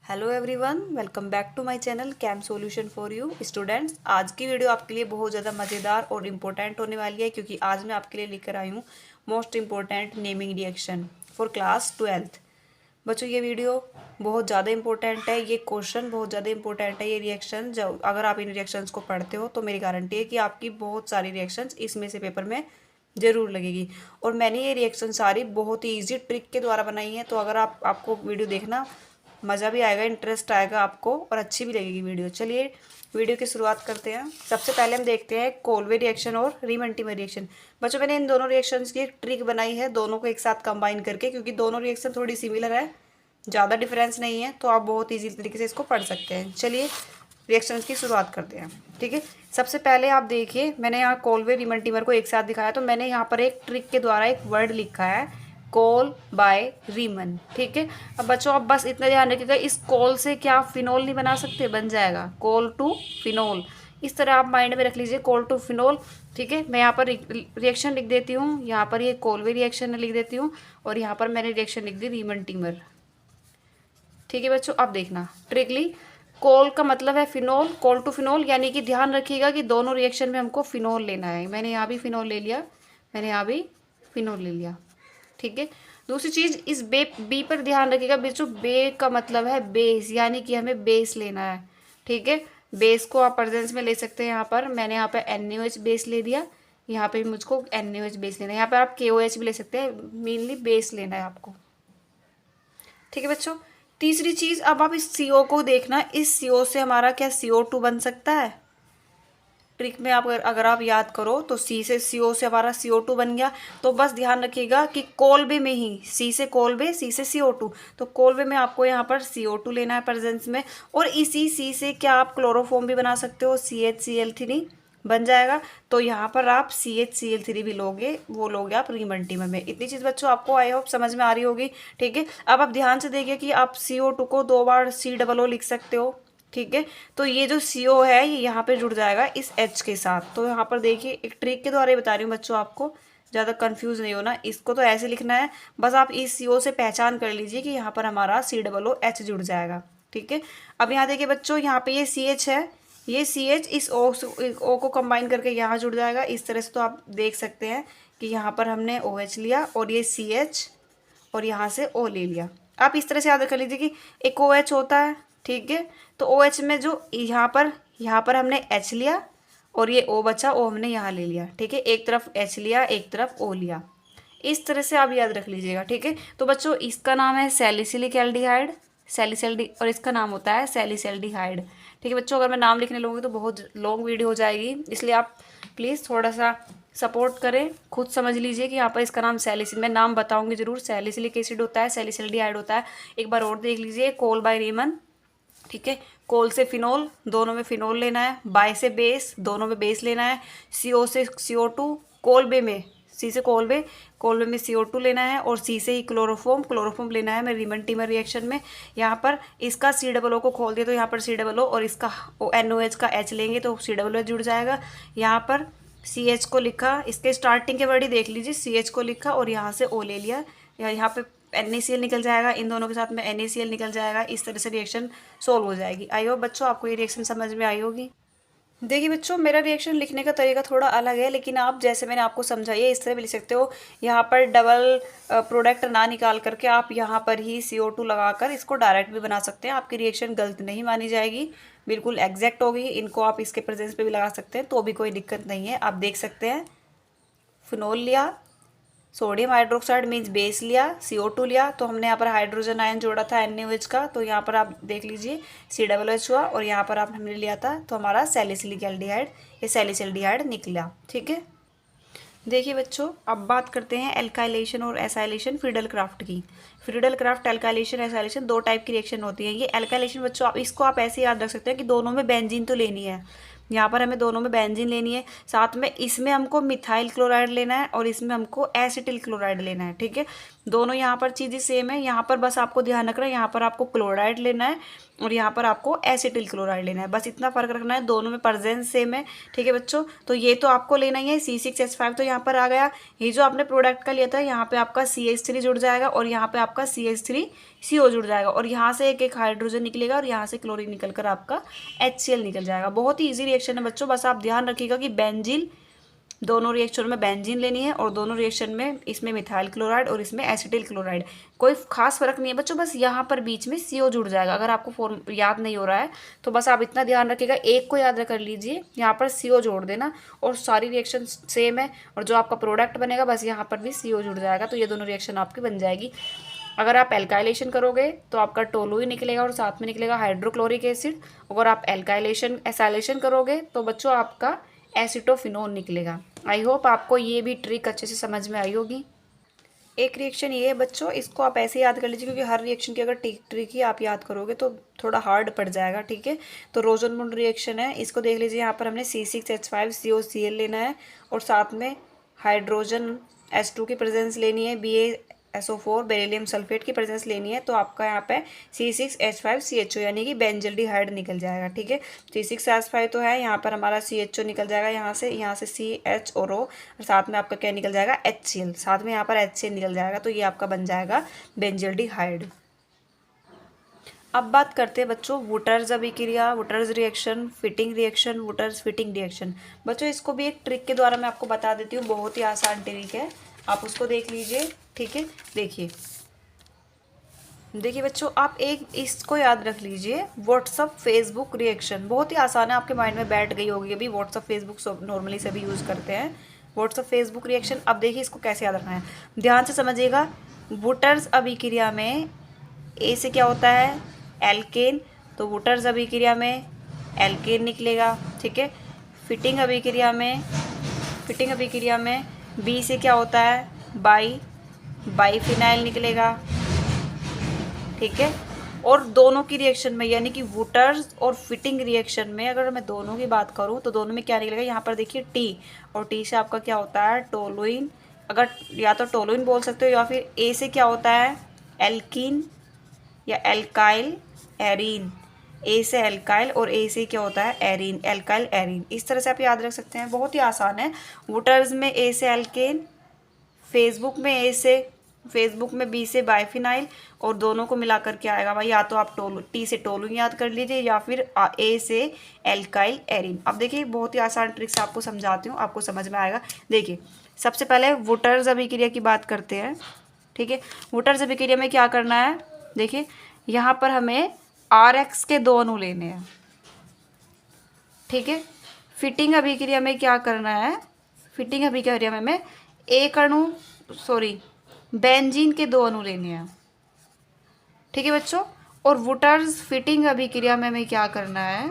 Hello everyone, welcome back to my channel cam solution for you students. आज की video आपके लिए बहुत ज़्यादा मज़ेदार और इम्पोर्टेंट होने वाली है क्योंकि आज मैं आपके लिए लेकर आई हूँ most important naming reaction for class 12th। बच्चों, ये वीडियो बहुत ज़्यादा इंपॉर्टेंट है, ये क्वेश्चन बहुत ज़्यादा इंपॉर्टेंट है। ये रिएक्शन जब अगर आप इन रिएक्शंस को पढ़ते हो तो मेरी गारंटी है कि आपकी बहुत सारी रिएक्शंस इसमें से पेपर में ज़रूर लगेगी। और मैंने ये रिएक्शन सारी बहुत ही ईजी ट्रिक के द्वारा बनाई है, तो अगर आपको वीडियो देखना मज़ा भी आएगा, इंटरेस्ट आएगा आपको और अच्छी भी लगेगी वीडियो। चलिए वीडियो की शुरुआत करते हैं। सबसे पहले हम देखते हैं कोलवे रिएक्शन और रीमंटीमर रिएक्शन। बच्चों, मैंने इन दोनों रिएक्शंस की एक ट्रिक बनाई है, दोनों को एक साथ कंबाइन करके, क्योंकि दोनों रिएक्शन थोड़ी सिमिलर है, ज़्यादा डिफरेंस नहीं है, तो आप बहुत ईजी तरीके से इसको पढ़ सकते हैं। चलिए रिएक्शंस की शुरुआत करते हैं। ठीक है, सबसे पहले आप देखिए, मैंने यहाँ कोलवे रीमंटीमर को एक साथ दिखाया, तो मैंने यहाँ पर एक ट्रिक के द्वारा एक वर्ड लिखा है कोल बाय रीमन। ठीक है, अब बच्चों आप बस इतना ध्यान रखिएगा, इस कोल से क्या आप फिनोल नहीं बना सकते, बन जाएगा कोल टू फिनोल। इस तरह आप माइंड में रख लीजिए, कोल टू फिनोल। ठीक है, मैं यहाँ पर रिएक्शन लिख देती हूँ, यहाँ पर ये कोलवे रिएक्शन लिख देती हूँ और यहाँ पर मैंने रिएक्शन लिख दी रीमंटीमर। ठीक है बच्चों, अब देखना ट्रिकली, कोल का मतलब है फिनोल, कोल टू फिनोल, यानी कि ध्यान रखिएगा कि दोनों रिएक्शन में हमको फिनोल लेना है। मैंने यहाँ भी फिनोल ले लिया, मैंने यहाँ भी फिनोल ले लिया। ठीक है, दूसरी चीज़, इस बी पर ध्यान रखिएगा बच्चों, बे का मतलब है बेस, यानी कि हमें बेस लेना है। ठीक है, बेस को आप प्रेजेंस में ले सकते हैं। यहाँ पर मैंने यहाँ पे NaOH बेस ले दिया, यहाँ पे भी मुझको NaOH बेस लेना है। यहाँ पर आप KOH भी ले सकते हैं, मेनली बेस लेना है आपको। ठीक है बच्चों, तीसरी चीज़, अब आप इस CO को देखना, इस CO से हमारा क्या CO2 बन सकता है। ट्रिक में आप अगर आप याद करो तो C से CO से हमारा CO2 बन गया। तो बस ध्यान रखिएगा कि कोलबे में ही C से कोलबे, C से CO2, तो कोलबे में आपको यहाँ पर CO2 लेना है प्रेजेंस में। और इसी C से क्या आप क्लोरोफॉर्म भी बना सकते हो, CHCl3 बन जाएगा। तो यहाँ पर आप CHCl3 भी लोगे, वो लोगे आप रीमंटीमर में। इतनी चीज़ बच्चों आपको आई होप समझ में आ रही होगी। ठीक है, अब आप ध्यान से देखिए कि आप CO2 को 2 बार COO लिख सकते हो। ठीक है, तो ये जो CO है ये यहाँ पे जुड़ जाएगा इस H के साथ। तो यहाँ पर देखिए, एक ट्रिक के द्वारा बता रही हूँ बच्चों, आपको ज़्यादा कंफ्यूज नहीं होना। इसको तो ऐसे लिखना है, बस आप इस CO से पहचान कर लीजिए कि यहाँ पर हमारा COOH जुड़ जाएगा। ठीक है, अब यहाँ देखिए बच्चों, यहाँ पे ये CH है, ये CH इस O को कंबाइन करके यहाँ जुड़ जाएगा इस तरह से। तो आप देख सकते हैं कि यहाँ पर हमने OH लिया और ये CH और यहाँ से O ले लिया। आप इस तरह से याद कर लीजिए कि एक OH होता है। ठीक है, तो OH में जो यहाँ पर हमने H लिया और ये O बचा, O हमने यहाँ ले लिया। ठीक है, एक तरफ H लिया, एक तरफ O लिया, इस तरह से आप याद रख लीजिएगा। ठीक है, तो बच्चों इसका नाम है सैलिसिलिक एल्डिहाइड, सैलिसल्डी, और इसका नाम होता है सैलिसल्डिहाइड। ठीक है बच्चों, अगर मैं नाम लिखने लगूँगी तो बहुत लॉन्ग वीडियो हो जाएगी, इसलिए आप प्लीज़ थोड़ा सा सपोर्ट करें, खुद समझ लीजिए कि यहाँ पर इसका नाम मैं नाम बताऊंगी जरूर। सैलिसिलिक एसिड होता है, सैलिसल्डिहाइड होता है। एक बार और देख लीजिए, कोल बाय रीमन। ठीक है, कोल से फिनोल, दोनों में फिनोल लेना है। बाय से बेस, दोनों में बेस लेना है। CO से CO2, कोलबे में C से कोलबे में CO2 लेना है। और C से ही क्लोरोफॉर्म लेना है मैं रीमंटीमर रिएक्शन में। यहाँ पर इसका COO को खोल दिया तो यहाँ पर COO, और इसका NOH का H लेंगे तो COOH जुड़ जाएगा। यहाँ पर CH को लिखा, इसके स्टार्टिंग के वर्ड ही देख लीजिए, CH को लिखा और यहाँ से O ले लिया, यहाँ पे NaCl निकल जाएगा, इन दोनों के साथ में NaCl निकल जाएगा। इस तरह से रिएक्शन सोल्व हो जाएगी। आई होप बच्चों आपको ये रिएक्शन समझ में आई होगी। देखिए बच्चों, मेरा रिएक्शन लिखने का तरीका थोड़ा अलग है, लेकिन आप जैसे मैंने आपको समझाई है इस तरह भी लिख सकते हो। यहाँ पर डबल प्रोडक्ट ना निकाल करके आप यहाँ पर ही CO2 लगाकर इसको डायरेक्ट भी बना सकते हैं। आपकी रिएक्शन गलत नहीं मानी जाएगी, बिल्कुल एग्जैक्ट होगी। इनको आप इसके प्रेजेंस पे भी लगा सकते हैं तो भी कोई दिक्कत नहीं है। आप देख सकते हैं, फिनोल लिया, सोडियम हाइड्रोक्साइड मीन्स बेस लिया, CO2 लिया, तो हमने यहाँ पर हाइड्रोजन आयन जोड़ा था NaOH का, तो यहाँ पर आप देख लीजिए COOH हुआ, और यहाँ पर आप हमने लिया था तो हमारा सैलिसिलिक एल्डिहाइड, ये सैलिसल्डिहाइड निकला। ठीक है, देखिए बच्चों, अब बात करते हैं एल्काइलेशन और एसाइलेशन फ्रीडल क्राफ्ट की। फ्रीडल क्राफ्ट, एल्काइलेशन, एसाइलेशन, दो टाइप की रिएक्शन होती है। ये एल्काइलेशन बच्चों आप इसको आप ऐसे याद रख सकते हैं कि दोनों में बेंजीन तो लेनी है। यहाँ पर हमें दोनों में बेंजीन लेनी है, साथ में इसमें हमको मिथाइल क्लोराइड लेना है और इसमें हमको एसिटिल क्लोराइड लेना है। ठीक है, दोनों यहाँ पर चीज़ें सेम है। यहाँ पर बस आपको ध्यान रखना है, यहाँ पर आपको क्लोराइड लेना है और यहाँ पर आपको एसिटिल क्लोराइड लेना है, बस इतना फर्क रखना है। दोनों में प्रेजेंस सेम है। ठीक है बच्चों, तो ये तो आपको लेना ही है। C6H5 तो यहाँ पर आ गया। ये जो आपने प्रोडक्ट का लिया था, यहाँ पे आपका CH3 जुड़ जाएगा और यहाँ पे आपका CH3 CO जुड़ जाएगा और यहाँ से एक एक हाइड्रोजन निकलेगा और यहाँ से क्लोरीन निकल कर आपका HCl निकल जाएगा। बहुत ही ईजी रिएक्शन है बच्चों, बस आप ध्यान रखिएगा कि बेंजीन, दोनों रिएक्शन में बेंजीन लेनी है और दोनों रिएक्शन में इसमें मिथाइल क्लोराइड और इसमें एसिटिल क्लोराइड। कोई खास फर्क नहीं है बच्चों, बस यहाँ पर बीच में CO जुड़ जाएगा। अगर आपको फॉर्म याद नहीं हो रहा है तो बस आप इतना ध्यान रखिएगा, एक को याद कर लीजिए, यहाँ पर CO जोड़ देना और सारी रिएक्शन सेम है और जो आपका प्रोडक्ट बनेगा बस यहाँ पर भी CO जुड़ जाएगा, तो ये दोनों रिएक्शन आपकी बन जाएगी। अगर आप एल्काइलेशन करोगे तो आपका टोलुइन निकलेगा और साथ में निकलेगा हाइड्रोक्लोरिक एसिड। अगर आप एसाइलेशन करोगे तो बच्चों आपका एसिटोफिनोन निकलेगा। आई होप आपको ये भी ट्रिक अच्छे से समझ में आई होगी। एक रिएक्शन ये है बच्चों, इसको आप ऐसे याद कर लीजिए क्योंकि हर रिएक्शन की अगर ट्रिक ही आप याद करोगे तो थोड़ा हार्ड पड़ जाएगा, ठीक है। तो रोजनमुंड रिएक्शन है, इसको देख लीजिए। यहाँ पर हमने C6H5COCl लेना है और साथ में हाइड्रोजन H2 की प्रेजेंस लेनी है, BaSO4 बेरिलियम सल्फेट की प्रेजेंस लेनी है, तो आपका यहाँ पे C6H5CHO यानी कि बेंजल्डिहाइड निकल जाएगा, ठीक है। C6H5 तो है, यहाँ पर हमारा CHO निकल जाएगा, यहाँ से CH और O और साथ में आपका क्या निकल जाएगा HCl, साथ में यहाँ पर HCl निकल जाएगा, तो ये आपका बन जाएगा बेंजल्डिहाइड। अब बात करते हैं बच्चों वुटर्स अभिक्रिया, वुटर्स reaction, fitting reaction, वुटर्स fitting reaction. बच्चों इसको भी एक ट्रिक के द्वारा मैं आपको बता देती हूँ, बहुत ही आसान ट्रिक है, आप उसको देख लीजिए, ठीक है। देखिए बच्चों, आप एक इसको याद रख लीजिए, व्हाट्सअप फेसबुक रिएक्शन। बहुत ही आसान है, आपके माइंड में बैठ गई होगी अभी। व्हाट्सअप फेसबुक नॉर्मली सभी यूज़ करते हैं, व्हाट्सअप फेसबुक रिएक्शन। अब देखिए इसको कैसे याद रखना है, ध्यान से समझिएगा। वुटर्स अभिक्रिया में ए से क्या होता है एल्केन, तो वुटर्स अभिक्रिया में एल्केन निकलेगा, ठीक है। फिटिंग अभिक्रिया में बी से क्या होता है बाईफिनाइल निकलेगा, ठीक है। और दोनों की रिएक्शन में यानी कि वुटर्स और फिटिंग रिएक्शन में अगर मैं दोनों की बात करूं तो दोनों में क्या निकलेगा, यहाँ पर देखिए टी, और टी से आपका क्या होता है टोलुइन। अगर या तो टोलुइन बोल सकते हो या फिर ए से क्या होता है एल्कीन या एल्काइल एरीन। ए से एल्काइल और ए से क्या होता है एरीन, एल्काइल एरीन। इस तरह से आप याद रख सकते हैं, बहुत ही आसान है। वुटर्स में ए से एल्केन, फेसबुक में बी से बाइफिनाइल, और दोनों को मिलाकर क्या आएगा भाई, या तो आप टी से टोलुइन याद कर लीजिए या फिर ए से एल्काइल एरीन। अब देखिए बहुत ही आसान ट्रिक से आपको समझाती हूँ, आपको समझ में आएगा। देखिए सबसे पहले वुटर्स अभिक्रिया की बात करते हैं, ठीक है। वुटर्स अभिक्रिया में क्या करना है, देखिए यहाँ पर हमें RX के 2 अणु लेने हैं, ठीक है। फिटिंग अभिक्रिया में क्या करना है, फिटिंग अभिक्रिया में हमें बेंजीन के 2 अणु लेने हैं, ठीक है बच्चों। और वुटर्स फिटिंग अभिक्रिया में हमें क्या करना है,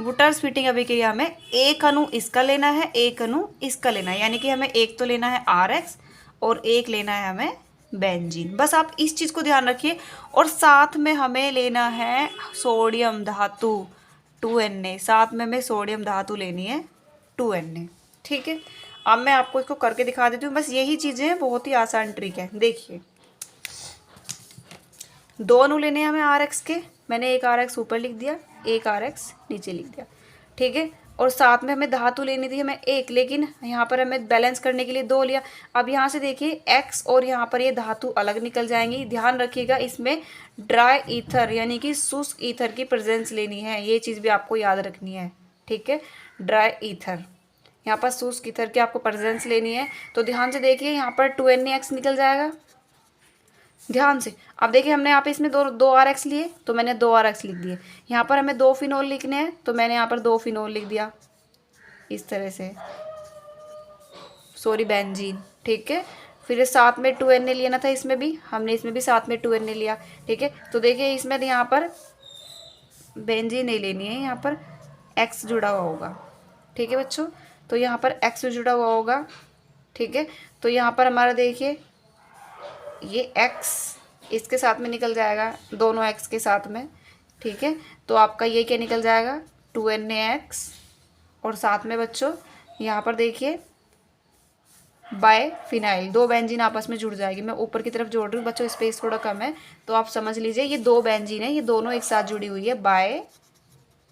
वुटर्स फिटिंग अभिक्रिया में एक अणु इसका लेना है, एक अणु इसका लेना है, यानी कि हमें एक तो लेना है RX और एक लेना है हमें बेंजीन। बस आप इस चीज़ को ध्यान रखिए। और साथ में हमें लेना है सोडियम धातु 2Na, साथ में हमें सोडियम धातु लेनी है 2Na, ठीक है। अब मैं आपको इसको करके दिखा देती हूँ, बस यही चीज़ें हैं, बहुत ही आसान ट्रिक है। देखिए 2 अणु लेने हैं हमें RX के, मैंने एक RX ऊपर लिख दिया, एक RX नीचे लिख दिया, ठीक है। और साथ में हमें धातु लेनी थी हमें एक, लेकिन यहाँ पर हमें बैलेंस करने के लिए 2 लिया। अब यहाँ से देखिए X और यहाँ पर ये धातु अलग निकल जाएंगी। ध्यान रखिएगा इसमें ड्राई ईथर यानी कि शुष्क ईथर की प्रेजेंस लेनी है, ये चीज़ भी आपको याद रखनी है, ठीक है। ड्राई ईथर, यहाँ पर शुष्क ईथर की आपको प्रेजेंस लेनी है। तो ध्यान से देखिए यहाँ पर 2NaX निकल जाएगा, ध्यान से। अब देखिए हमने यहाँ पे इसमें दो RX लिए तो मैंने 2 RX लिख दिए। यहाँ पर हमें 2 फिनोल लिखने हैं तो मैंने यहाँ पर 2 फिनोल लिख दिया, इस तरह से, बेंजीन, ठीक है। फिर साथ में 2Na लेना था, इसमें भी साथ में 2Na लिया, ठीक है। तो देखिए इसमें यहाँ पर बेंजीन नहीं लेनी है, यहाँ पर X जुड़ा हुआ होगा, ठीक है बच्चों। तो यहाँ पर X जुड़ा हुआ होगा, ठीक है। तो यहाँ पर हमारा देखिए ये X इसके साथ में निकल जाएगा, दोनों X के साथ में, ठीक है। तो आपका ये क्या निकल जाएगा 2NaX, और साथ में बच्चों यहाँ पर देखिए बाइफिनाइल, 2 बेंजीन आपस में जुड़ जाएगी। मैं ऊपर की तरफ जोड़ रही हूँ बच्चों, स्पेस थोड़ा कम है तो आप समझ लीजिए, ये 2 बेंजीन है, ये दोनों एक साथ जुड़ी हुई है बाइफिनाइल,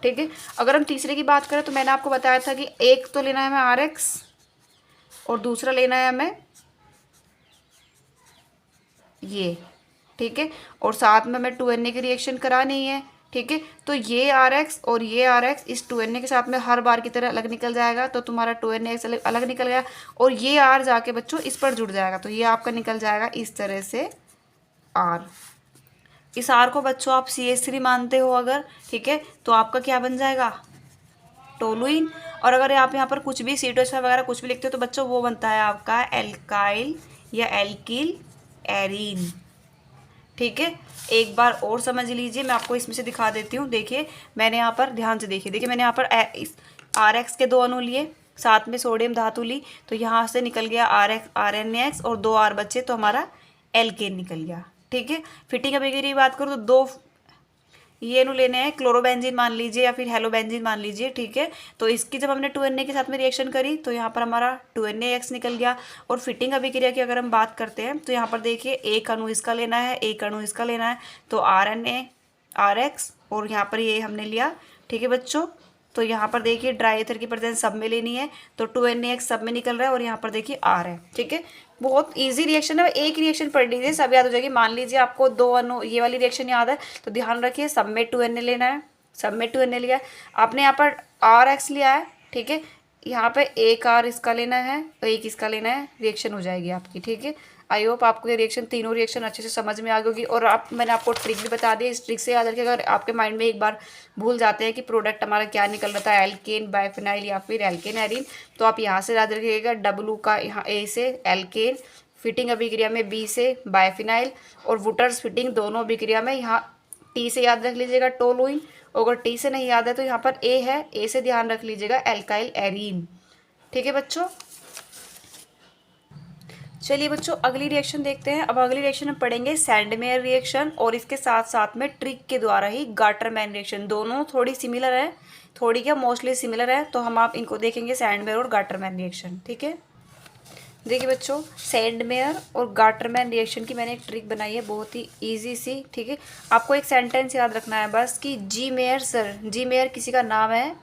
ठीक है। अगर हम तीसरे की बात करें तो मैंने आपको बताया था कि एक तो लेना है हमें RX और दूसरा लेना है हमें ये, ठीक है। और साथ में हमें 2Na की रिएक्शन करानी है, ठीक है। तो ये RX और ये RX इस 2Na के साथ में हर बार की तरह अलग निकल जाएगा, तो तुम्हारा 2NaX अलग निकल गया। और ये R जाके बच्चों इस पर जुड़ जाएगा, तो ये आपका निकल जाएगा इस तरह से R। इस R को बच्चों आप CH3 मानते हो अगर, ठीक है, तो आपका क्या बन जाएगा, टोलुइन। और अगर आप यहाँ पर कुछ भी C2H5 वगैरह कुछ भी लिखते हो तो बच्चों वो बनता है आपका एल्काइल या एल्किल एरीन, ठीक है। एक बार और समझ लीजिए, मैं आपको इसमें से दिखा देती हूँ। देखिए मैंने यहाँ पर ध्यान से देखिए मैंने यहाँ पर RX के 2 अणु लिए, साथ में सोडियम धातु ली, तो यहाँ से निकल गया RNaX और 2 R बचे, तो हमारा एल्केन निकल गया, ठीक है। फिटिंग अभिक्रिया की बात करूँ तो 2 ये अणु लेने हैं, क्लोरोबेंजीन मान लीजिए या फिर हेलोबेंजीन मान लीजिए, ठीक है। तो इसकी जब हमने 2Na के साथ में रिएक्शन करी तो यहाँ पर हमारा 2NaX निकल गया। और फिटिंग अभिक्रिया की अगर हम बात करते हैं तो यहाँ पर देखिए एक अणु इसका लेना है, एक अणु इसका लेना है, तो RNA RX और यहाँ पर ये हमने लिया, ठीक है बच्चों। तो यहाँ पर देखिए ड्राई एथर की प्रेजेंस सब में लेनी है, तो 2NaX सब में निकल रहा है और यहाँ पर देखिए R है, ठीक है। बहुत इजी रिएक्शन है, एक रिएक्शन पढ़ लीजिए सब याद हो जाएगी। मान लीजिए आपको 2 अणु ये वाली रिएक्शन याद है, तो ध्यान रखिए सब में 2Na लेना है, सब में 2Na लिया है आपने, यहाँ पर RX लिया है, ठीक है। यहाँ पे एक R इसका लेना है और एक इसका लेना है, रिएक्शन हो जाएगी आपकी, ठीक है। आई होप आपको ये रिएक्शन तीनों रिएक्शन अच्छे से समझ में आ गई होगी। और मैंने आपको ट्रिक भी बता दी, इस ट्रिक से याद रखिए। अगर आपके माइंड में एक बार भूल जाते हैं कि प्रोडक्ट हमारा क्या निकल रहा था, एल्केन बाइफिनाइल या फिर एल्केन एरीन, तो आप यहाँ से याद रखिएगा W का यहाँ A से एल्केन, फिटिंग अभिक्रिया में B से बाइफिनाइल, और वुटर्स फिटिंग दोनों अभिक्रिया में यहाँ T से याद रख लीजिएगा टोलुइन। अगर T से नहीं याद है तो यहाँ पर A है, A से ध्यान रख लीजिएगा एल्काइल एरीन, ठीक है बच्चों। चलिए बच्चों अगली रिएक्शन देखते हैं। अब अगली रिएक्शन में पढ़ेंगे सैंडमेयर रिएक्शन और इसके साथ साथ में ट्रिक के द्वारा ही गाटरमैन रिएक्शन। दोनों थोड़ी सिमिलर है, थोड़ी क्या मोस्टली सिमिलर है, तो हम आप इनको देखेंगे सैंडमेयर और गाटरमैन रिएक्शन, ठीक है। देखिए बच्चों सैंडमेयर और गाटरमैन रिएक्शन की मैंने एक ट्रिक बनाई है बहुत ही ईजी सी, ठीक है। आपको एक सेंटेंस याद रखना है बस कि जी मेयर सर, जी मेयर किसी का नाम है,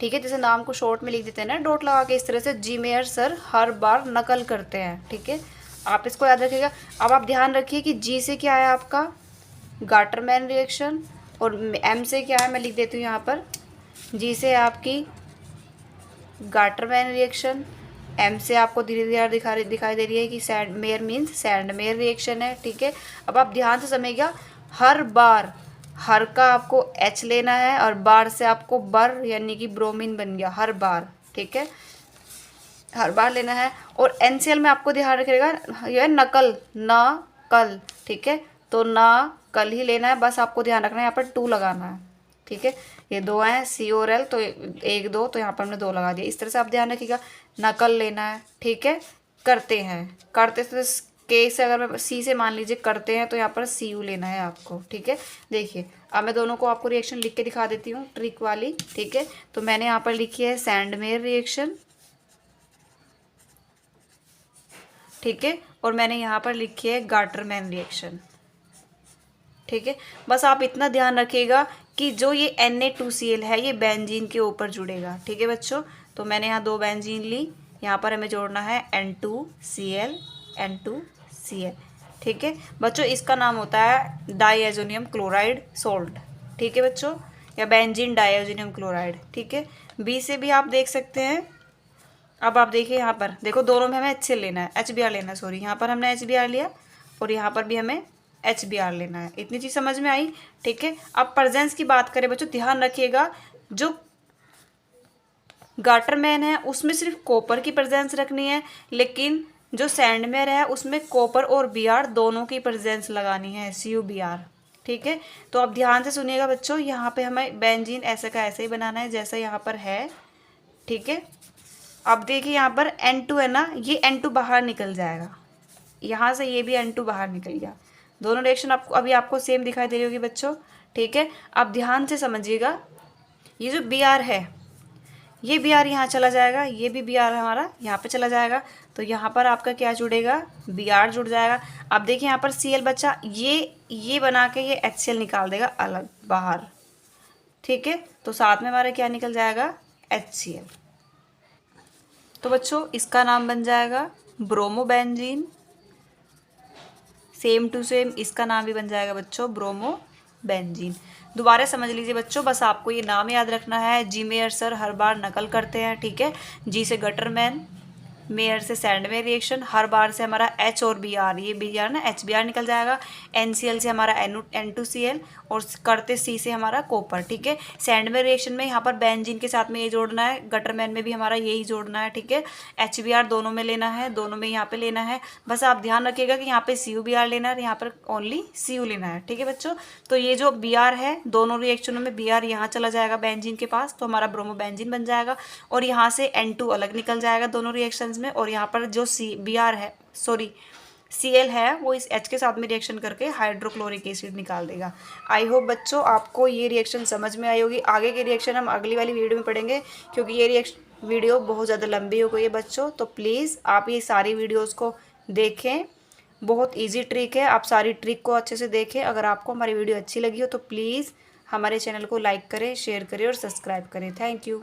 ठीक है। जैसे नाम को शॉर्ट में लिख देते हैं ना डॉट लगा के, इस तरह से जी मेयर सर हर बार नकल करते हैं, ठीक है। आप इसको याद रखिएगा। अब आप ध्यान रखिए कि जी से क्या है आपका गाटरमैन रिएक्शन, और एम से क्या है मैं लिख देती हूँ यहाँ पर, जी से आपकी गाटरमैन रिएक्शन, एम से आपको धीरे धीरे दिखाई दे रही है कि सैंडमेयर मीन्स सैंडमेयर रिएक्शन है, ठीक है। अब आप ध्यान से समझिएगा, हर बार हर का आपको H लेना है और बार से आपको बर यानी कि ब्रोमीन बन गया हर बार, ठीक है, हर बार लेना है। और NCl में आपको ध्यान रखिएगा यह नकल ना कल, ठीक है, तो ना कल ही लेना है, बस आपको ध्यान रखना है यहाँ पर 2 लगाना है, ठीक है। ये 2 हैं C और L, तो 1 2, तो यहाँ पर हमने 2 लगा दिया। इस तरह से आप ध्यान रखिएगा, नकल लेना है, ठीक है। करते हैं, करते तो K से अगर मैं C से मान लीजिए करते हैं तो यहाँ पर Cu लेना है आपको, ठीक है। देखिए अब मैं दोनों को आपको रिएक्शन लिख के दिखा देती हूँ ट्रिक वाली, ठीक है। तो मैंने यहाँ पर लिखी है सैंडमेयर रिएक्शन, ठीक है, और मैंने यहाँ पर लिखी है गाटरमैन रिएक्शन, ठीक है। बस आप इतना ध्यान रखिएगा कि जो ये Na2Cl है ये बेंजीन के ऊपर जुड़ेगा, ठीक है बच्चों। तो मैंने यहाँ 2 बेंजीन ली, यहाँ पर हमें जोड़ना है N2Cl N2Cl, ठीक है बच्चों। इसका नाम होता है डाईएजोनियम क्लोराइड सोल्ट, ठीक है बच्चों, या बेंजीन डाईएजोनियम क्लोराइड, ठीक है। बी से भी आप देख सकते हैं। अब आप देखिए यहाँ पर देखो दोनों में हमें HCl लेना है, HBr लेना है, सॉरी यहाँ पर हमने HBr लिया और यहाँ पर भी हमें HBr लेना है। इतनी चीज़ समझ में आई, ठीक है। अब प्रेजेंस की बात करें बच्चों, ध्यान रखिएगा जो गाटरमैन है उसमें सिर्फ कॉपर की प्रेजेंस रखनी है, लेकिन जो सैंडमेयर है उसमें कॉपर और Br दोनों की प्रेजेंस लगानी है, CuBr, ठीक है। तो अब ध्यान से सुनिएगा बच्चों, यहाँ पे हमें बेंजीन ऐसे का ऐसे ही बनाना है जैसा यहाँ पर है, ठीक है। अब देखिए यहाँ पर N2 है ना, ये N2 बाहर निकल जाएगा, यहाँ से ये भी N2 बाहर निकल गया। दोनों रिएक्शन आपको अभी आपको सेम दिखाई दे रही होगी बच्चों, ठीक है। अब ध्यान से समझिएगा, ये जो Br है ये Br यहाँ चला जाएगा, ये भी Br हमारा यहाँ पे चला जाएगा, तो यहाँ पर आपका क्या जुड़ेगा, Br जुड़ जाएगा। अब देखिए यहाँ पर Cl बचा, ये बना के ये HCl निकाल देगा अलग बाहर, ठीक है। तो साथ में हमारा क्या निकल जाएगा, HCl। तो बच्चों इसका नाम बन जाएगा ब्रोमोबेंजीन सेम टू सेम इसका नाम भी बन जाएगा बच्चों ब्रोमोबेंजीन। दोबारा समझ लीजिए बच्चों, बस आपको ये नाम याद रखना है। जी मेयर सर हर बार नकल करते हैं, ठीक है। जी से गटरमैन, मेयर से सैंडवेयर रिएक्शन, हर बार से हमारा एच और बी आर, ये बी आर ना एच बी आर निकल जाएगा। NCl से हमारा N2Cl और करते सी से हमारा कॉपर, ठीक है। सैंडवेयर रिएक्शन में यहाँ पर बेंजीन के साथ में ये जोड़ना है, गटरमैन में भी हमारा यही जोड़ना है, ठीक है। HBr दोनों में लेना है, दोनों में यहाँ पे लेना है। बस आप ध्यान रखिएगा कि यहाँ पे CuBr लेना है, यहाँ पर ओनली Cu लेना है, ठीक है बच्चों। तो ये जो Br है, दोनों रिएक्शनों में Br यहाँ चला जाएगा बेंजीन के पास, तो हमारा ब्रोमोबेंजीन बन जाएगा। और यहाँ से N2 अलग निकल जाएगा दोनों रिएक्शंस में, और यहाँ पर जो Br है, सॉरी Cl है, वो इस H के साथ में रिएक्शन करके हाइड्रोक्लोरिक एसिड निकाल देगा। आई होप बच्चों आपको ये रिएक्शन समझ में आई होगी। आगे के रिएक्शन हम अगली वाली वीडियो में पढ़ेंगे, क्योंकि ये वीडियो बहुत ज़्यादा लंबी हो गई है बच्चों। तो प्लीज़ आप ये सारी वीडियोज़ को देखें, बहुत ईजी ट्रिक है, आप सारी ट्रिक को अच्छे से देखें। अगर आपको हमारी वीडियो अच्छी लगी हो तो प्लीज़ हमारे चैनल को लाइक करें, शेयर करें और सब्सक्राइब करें। Thank you.